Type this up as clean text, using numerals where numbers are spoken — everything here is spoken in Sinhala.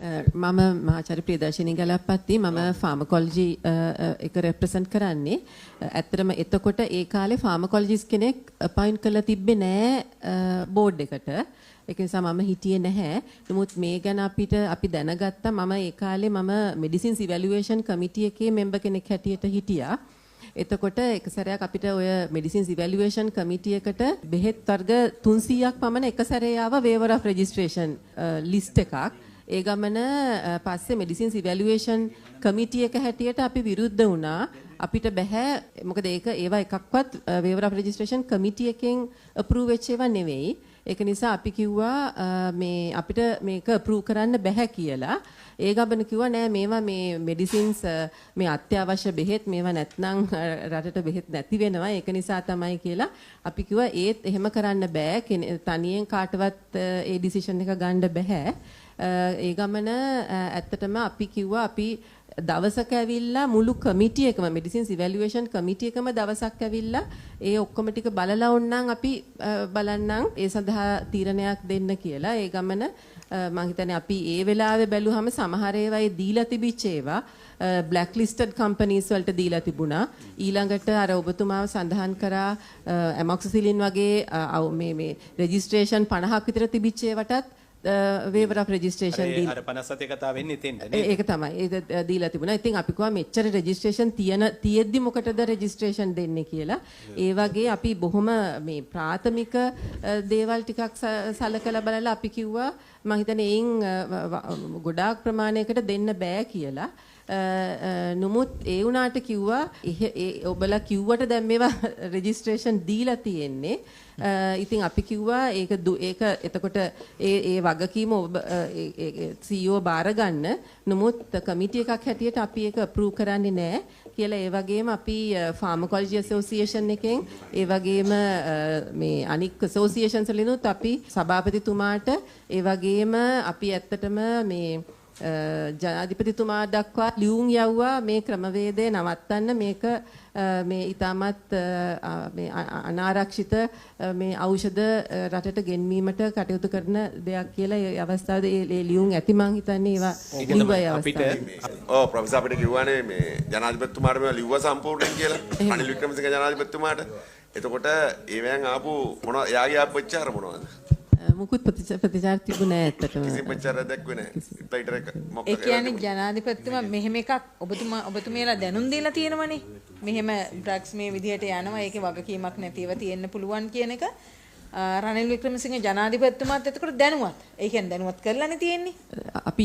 මම මහාචාර්ය ප්‍රියදර්ශිනී ගලප්පත්ති මම ෆාමකොලොජි එක රෙප්‍රසන්ට් කරන්නේ. ඇත්තටම එතකොට ඒ කාලේ ෆාමකොලොජිස්ට් කෙනෙක් අපොයින්ට් කරලා තිබ්බේ නෑ බෝඩ් එකට. ඒක නිසා මම හිටියේ නැහැ. නමුත් මේ ගැන අපි දැනගත්තා මම ඒ කාලේ මම මෙඩිසින්ස් ඉවැලුවේෂන් කමිටි එකේ මෙම්බර් කෙනෙක් හැටියට හිටියා. එතකොට එක සැරයක් අපිට ඔය මෙඩිසින්ස් ඉවැලුවේෂන් කමිටි එකට බෙහෙත් වර්ග 300ක් පමණ එක සැරේ ආව වේවර් ඔෆ් රෙජිස්ට්‍රේෂන් ලිස්ට් එකක්. ඒ ගමන පස්සේ මෙඩිසින්ස් ඉවැලුවේෂන් කමිටි එක හැටියට අපි විරුද්ධ වුණා. අපිට බෑ මොකද ඒවා එකක්වත් වේවර් ඔෆ් රෙජිස්ට්‍රේෂන් කමිටි එකෙන් අප්‍රූව් වෙච්ච ඒවා නෙවෙයි. ඒක නිසා අපි කිව්වා මේ අපිට මේක අප්‍රූව් කරන්න බෑ කියලා. ඒ ගමන කිව්වා නෑ මේවා මේ මෙඩිසින්ස් මේ අත්‍යවශ්‍ය බෙහෙත් මේවා නැත්නම් රටට බෙහෙත් නැති වෙනවා. ඒක නිසා තමයි කියලා අපි කිව්වා ඒත් එහෙම කරන්න බෑ. තනියෙන් කාටවත් ඒ ඩිසිෂන් එක ගන්න බෑ. ඒ ගමන ඇත්තටම අපි කිව්වා අපි දවසක ඇවිල්ලා මුළු කමිටි එකම මෙඩිසින්ස් ඉවැලුවේෂන් කමිටි එකම දවසක් ඇවිල්ලා ඒ ඔක්කොම ටික බලලා වුණනම් අපි බලන්නම් ඒ සඳහා තීරණයක් දෙන්න කියලා. ඒ ගමන මම හිතන්නේ අපි ඒ වෙලාවේ බැලුවම සමහර ඒවා ඒ දීලා තිබිච්ච ඒවා බ්ලැක් ලිස්ටඩ් කම්පනීස් වලට දීලා තිබුණා. ඊළඟට අර ඔබතුමාව සඳහන් කරා ඇමොක්සිසිලින් වගේ මේ රෙජිස්ට්‍රේෂන් 50ක් විතර තිබිච්ච ඒවටත් waiver of registration deal අර 57 කතාව වෙන්නේ එතෙන්ද නේද? ඒක තමයි. ඒක දීලා තිබුණා. ඉතින් අපි කිව්වා මෙච්චර registration තියෙද්දි මොකටද registration දෙන්නේ කියලා. ඒ වගේ අපි බොහොම මේ ප්‍රාථමික දේවල් ටිකක් සලකලා බලලා අපි කිව්වා මම හිතන්නේ එයින් ගොඩාක් ප්‍රමාණයකට දෙන්න බෑ කියලා. නමුත් ඒ වුණාට කිව්වා ඔබලා කිව්වට දැන් මේවා registration දීලා තියෙන්නේ. ඉතින් අපි කිව්වා ඒක එතකොට ඒ වගකීම ඔබ CEO බාර ගන්න. නමුත් කමිටි එකක් හැටියට අපි ඒක අප්‍රූව් කරන්නේ නැහැ කියලා. ඒ වගේම අපි ෆාමකොලොජි ඇසෝසියේෂන් එකෙන් ඒ වගේම මේ අනික් ඇසෝසියේෂන්ස් වලිනුත් අපි සභාපතිතුමාට ඒ වගේම අපි ඇත්තටම මේ ජනාධිපතිතුමා දක්වා ලියුම් යවුවා මේ ක්‍රමවේදය නවත්තන්න මේක මේ ඊටමත් මේ අනාරක්ෂිත මේ ඖෂධ රටට ගෙන්වීමට කටයුතු කරන දෙයක් කියලා ඒ අවස්ථාවේ ඒ ලියුම් ඇති මං හිතන්නේ ඒවා ලිව්වයි අවස්ථාවේ. ඔව් ප්‍රොෆෙසර් අපිට කිව්වනේ මේ ජනාධිපතිතුමාට මේවා ලිව්වා සම්පූර්ණයෙන් කියලා. රනිල් වික්‍රමසිංහ ජනාධිපතිතුමාට. එතකොට ඒවෙන් ආපු මොනවා එයාගේ ආපච්චාර මොනවද? මුකුත් ප්‍රතිචාර තිබුණේ නැහැ ඇත්තටම. කිසි ප්‍රතිචාරයක් දැක්ුවේ නැහැ. රිප්ලයිටර් එක මොකක්ද? ඒ කියන්නේ ජනාධිපතිතුමා මෙහෙම එකක් ඔබතුමියලා දැනුම් දීලා තියෙනවනේ. මෙහෙම ඩ්‍රග්ස් මේ විදිහට යනවා ඒකේ වගකීමක් නැතිව තියෙන්න පුළුවන් කියන එක රනිල් වික්‍රමසිංහ ජනාධිපතිතුමාත් එතකොට දැනුවත්. ඒ කියන්නේ දැනුවත් කරලානේ තියෙන්නේ. අපි